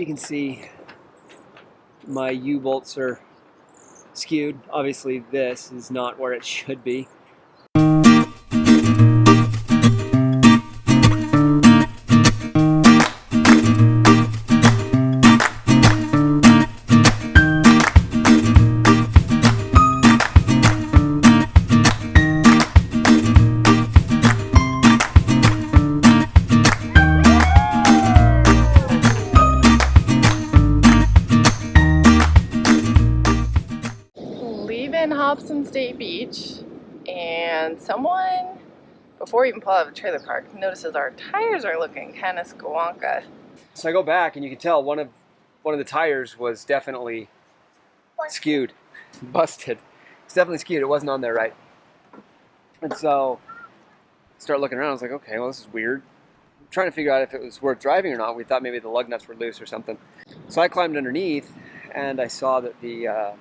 You can see my U-bolts are skewed. Obviously this is not where it should be. Leaving Hobson State Beach, and someone, before we even pull out of the trailer park, notices our tires are looking kind of squonka. So I go back and you can tell one of the tires was definitely skewed, busted. It's definitely skewed. It wasn't on there right. And so I start looking around. I was like, okay, well, this is weird. I'm trying to figure out if it was worth driving or not. We thought maybe the lug nuts were loose or something. So I climbed underneath and I saw that the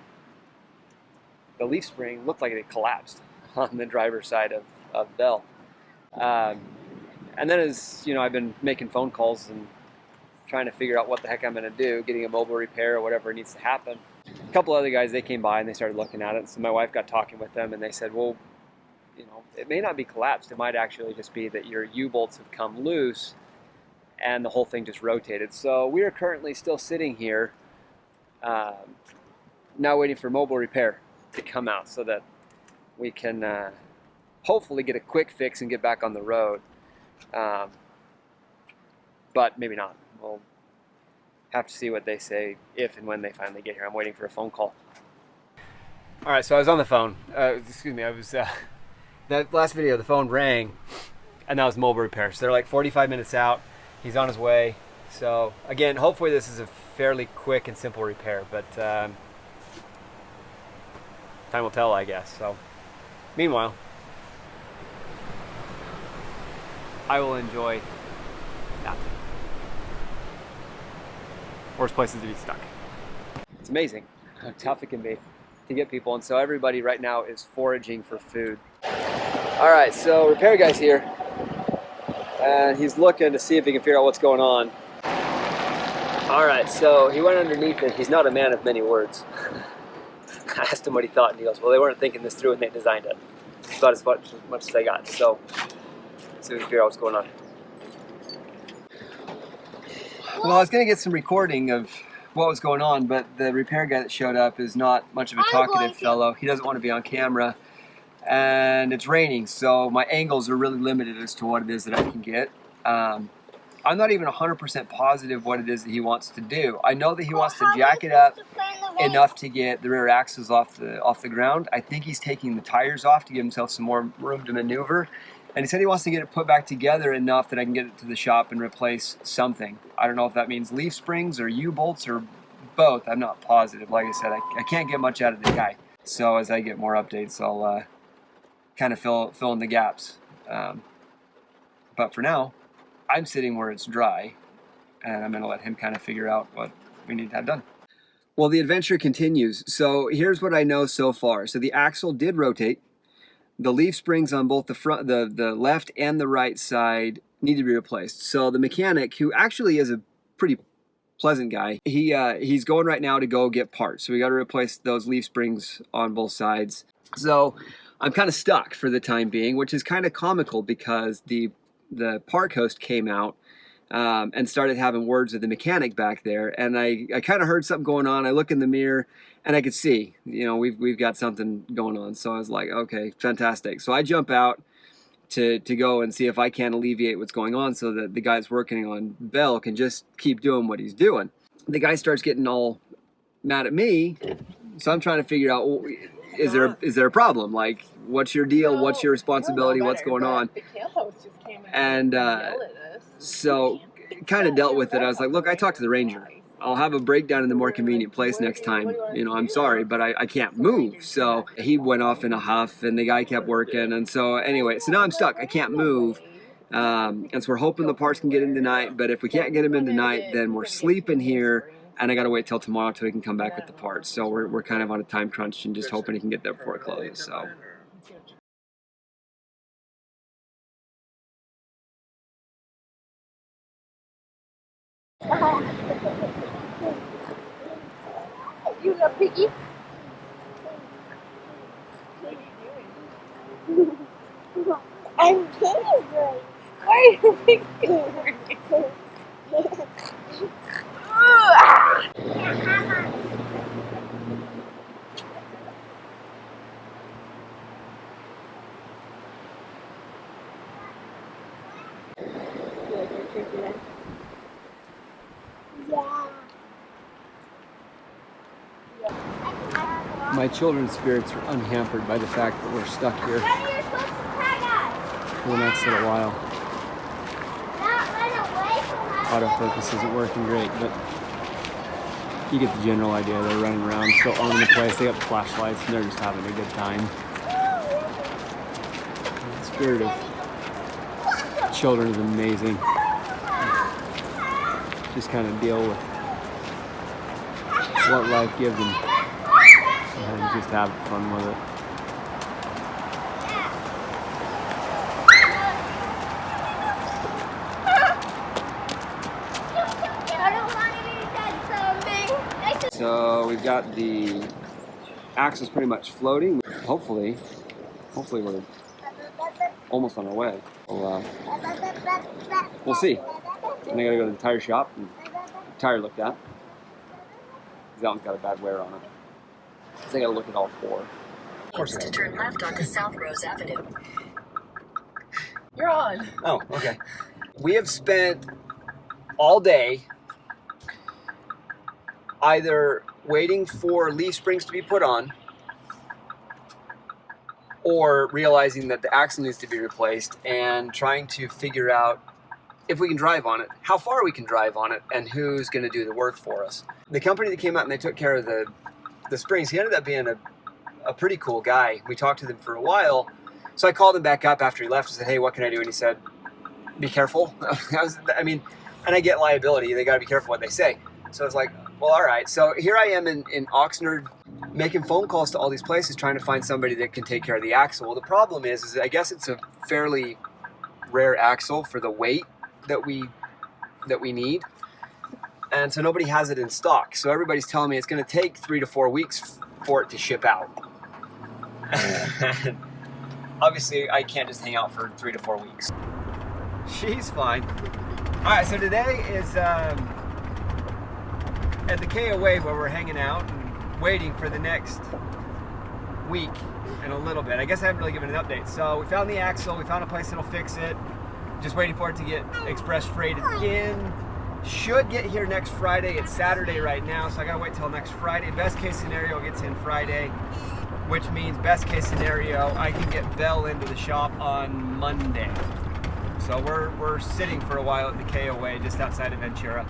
leaf spring looked like it had collapsed on the driver's side of Bell. And then as you know, I've been making phone calls and trying to figure out what the heck I'm going to do, getting a mobile repair or whatever needs to happen. A couple other guys, they came by and they started looking at it. So my wife got talking with them and they said, well, you know, it may not be collapsed. It might actually just be that your U-bolts have come loose and the whole thing just rotated. So we are currently still sitting here now waiting for mobile repair to come out so that we can hopefully get a quick fix and get back on the road. But maybe not. We'll have to see what they say if and when they finally get here. I'm waiting for a phone call. All right, so I was on the phone. Excuse me, I was, that last video, the phone rang, and that was mobile repair. So they're like 45 minutes out. He's on his way. So again, hopefully this is a fairly quick and simple repair, but time will tell, I guess. So meanwhile, I will enjoy nothing. Worst places to be stuck. It's amazing how tough it can be to get people, and so everybody right now is foraging for food. All right, so repair guy's here, and he's looking to see if he can figure out what's going on. All right, so he went underneath it. He's not a man of many words. I asked him what he thought, and he goes, well, they weren't thinking this through when they designed it. It's about as much as they got, so let's see if we can figure out what's going on. Well, I was going to get some recording of what was going on, but the repair guy that showed up is not much of a talkative fellow. He doesn't want to be on camera, and it's raining, so my angles are really limited as to what it is that I can get. I'm not even 100% positive what it is that he wants to do. I know that he wants to jack it up enough to get the rear axles off the ground. I think he's taking the tires off to give himself some more room to maneuver. And he said he wants to get it put back together enough that I can get it to the shop and replace something. I don't know if that means leaf springs or U-bolts or both. I'm not positive. Like I said, I can't get much out of the guy. So as I get more updates, I'll kind of fill in the gaps. But for now, I'm sitting where it's dry, and I'm going to let him kind of figure out what we need to have done. Well, the adventure continues. So here's what I know so far. So the axle did rotate. The leaf springs on both the front, the left and the right side need to be replaced. So the mechanic, who actually is a pretty pleasant guy, he's going right now to go get parts. So we got to replace those leaf springs on both sides. So I'm kind of stuck for the time being, which is kind of comical because the park host came out and started having words with the mechanic back there, and I kind of heard something going on. I look in the mirror and I could see, you know, we've got something going on. So I was like, okay, fantastic. So I jump out to go and see if I can alleviate what's going on so that the guys working on Bell can just keep doing what he's doing. The guy starts getting all mad at me, so I'm trying to figure out, well, is there a problem? Like, what's your deal? What's your responsibility? What's going on? And so kind of dealt with it. I was like, look, I talked to the ranger. I'll have a breakdown in the more convenient place next time. You know, I'm sorry, but I can't move. So he went off in a huff, and the guy kept working. And so anyway, so now I'm stuck. I can't move. And so we're hoping the parts can get in tonight. But if we can't get them in tonight, then we're sleeping here. And I got to wait till tomorrow till he can come back with the parts. So we're kind of on a time crunch and just hoping he can get there before it closes. So. a piggy? I'm fingering. Why are you fingering? My children's spirits are unhampered by the fact that we're stuck here for the next little while. Autofocus isn't working great, but you get the general idea. They're running around, still owning the place. They got the flashlights, and they're just having a good time. The spirit of children is amazing. Just kind of deal with what life gives them and just have fun with it. So we've got the axles pretty much floating. Hopefully we're almost on our way. We'll see. And I gotta go to the tire shop and tire looked at. That one's got a bad wear on it. So I gotta look at all four. Of course, to turn left onto South Rose Avenue. You're on. Oh, okay. We have spent all day either waiting for leaf springs to be put on or realizing that the axle needs to be replaced and trying to figure out if we can drive on it, how far we can drive on it, and who's going to do the work for us. The company that came out and they took care of the springs, he ended up being a pretty cool guy. We talked to them for a while, so I called him back up after he left and said, hey, what can I do? And he said, be careful. And I get liability. They got to be careful what they say. So I was like, well, all right. So here I am in Oxnard making phone calls to all these places trying to find somebody that can take care of the axle. Well, the problem is I guess it's a fairly rare axle for the weight that we need. And so nobody has it in stock. So everybody's telling me it's going to take 3 to 4 weeks for it to ship out. Obviously, I can't just hang out for 3 to 4 weeks. She's fine. All right, so today is at the KOA where we're hanging out and waiting for the next week and a little bit. I guess I haven't really given an update. So we found the axle. We found a place that'll fix it. Just waiting for it to get express freighted in. Should get here next Friday. It's Saturday right now, so I gotta wait till next Friday. Best case scenario, it gets in Friday, which means best case scenario, I can get Belle into the shop on Monday. So we're sitting for a while at the KOA just outside of Ventura.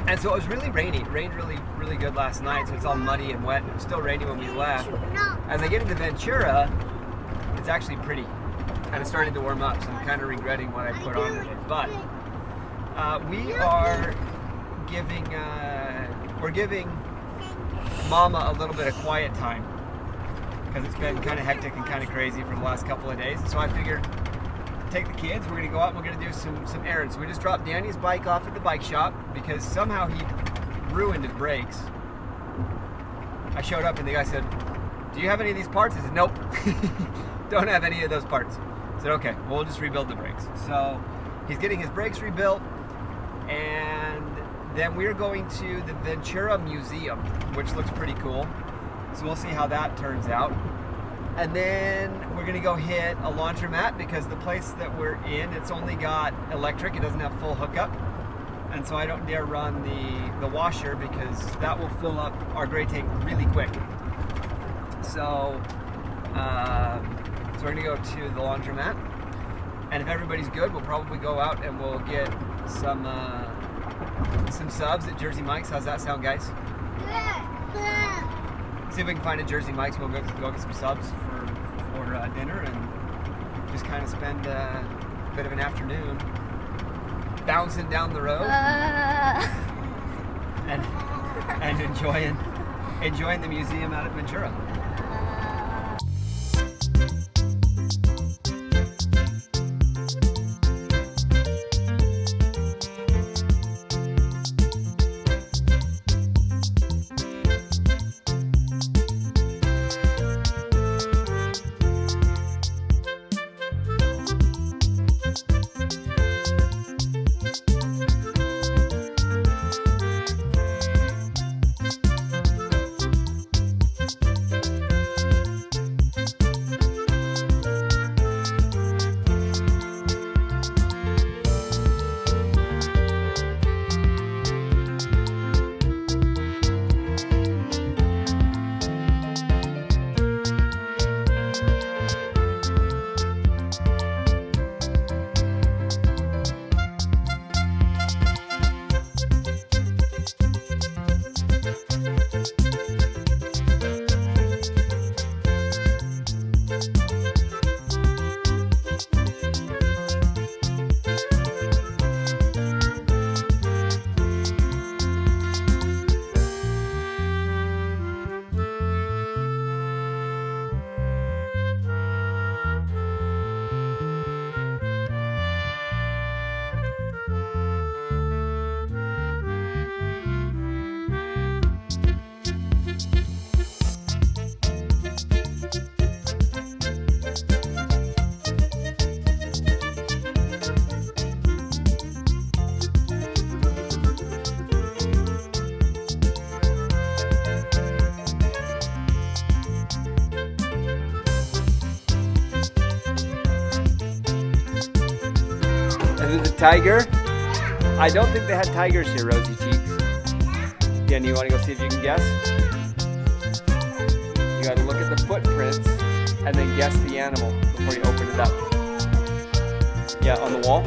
And so it was really rainy. It rained really, really good last night, so it's all muddy and wet. It was still rainy when we left. As I get into Ventura, it's actually pretty. And it's starting to warm up, so I'm kind of regretting what I put on it. But we are giving, we're giving Mama a little bit of quiet time because it's been kind of hectic and kind of crazy for the last couple of days. And so I figured, take the kids, we're gonna go out and we're gonna do some errands. We just dropped Danny's bike off at the bike shop because somehow he ruined his brakes. I showed up and the guy said, do you have any of these parts? I said, nope, don't have any of those parts. I said, okay, well, we'll just rebuild the brakes. So he's getting his brakes rebuilt, and then we're going to the Ventura Museum, which looks pretty cool. So we'll see how that turns out. And then we're gonna go hit a laundromat because the place that we're in, it's only got electric, it doesn't have full hookup. And so I don't dare run the washer because that will fill up our gray tank really quick. So, we're gonna go to the laundromat, and if everybody's good, we'll probably go out and we'll get some subs at Jersey Mike's. How's that sound, guys? See if we can find a Jersey Mike's. We'll go get some subs for dinner and just kind of spend a bit of an afternoon bouncing down the road and enjoying the museum out at Ventura. tiger? I don't think they had tigers here, Rosy Cheeks. Again, you want to go see if you can guess? You got to look at the footprints and then guess the animal before you open it up. Yeah, on the wall.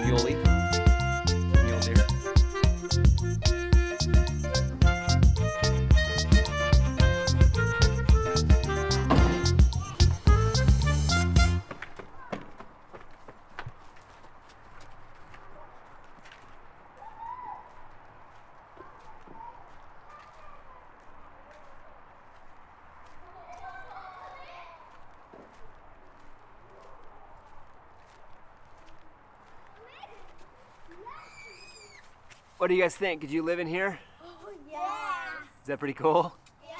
Muley. Mule deer. What do you guys think? Could you live in here? Oh, yeah. Is that pretty cool? Yes.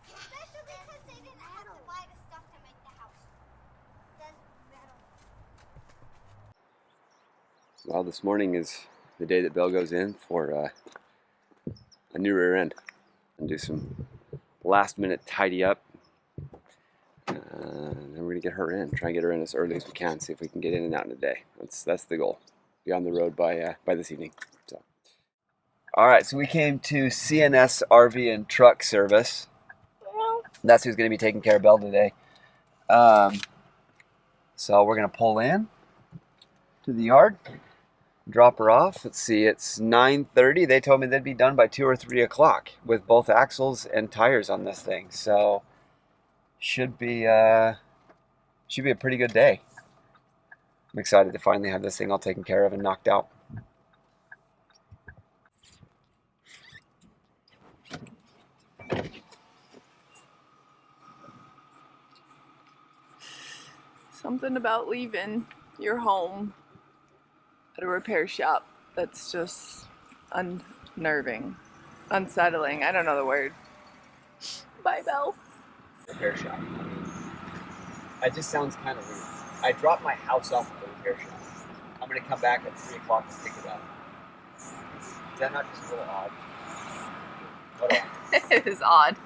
Especially because they didn't have to buy the stuff to make the house. That's metal. Well, this morning is the day that Belle goes in for a new rear end and do some last minute tidy up. And then we're gonna get her in, try and get her in as early as we can, see if we can get in and out in a day. That's the goal. Be on the road by this evening. So, all right. So we came to CNS RV and Truck Service. That's who's gonna be taking care of Belle today. So we're gonna pull in to the yard, drop her off. Let's see, it's 9:30. They told me they'd be done by 2 or 3 o'clock with both axles and tires on this thing. So should be a pretty good day. I'm excited to finally have this thing all taken care of and knocked out. Something about leaving your home at a repair shop that's just unnerving, unsettling. I don't know the word. Bye, Belle. Repair shop. It just sounds kind of weird. I dropped my house off at the repair shop. I'm going to come back at 3 o'clock and pick it up. Is that not just a little odd? What else? It is odd.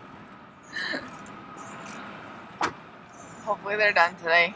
Hopefully they're done today.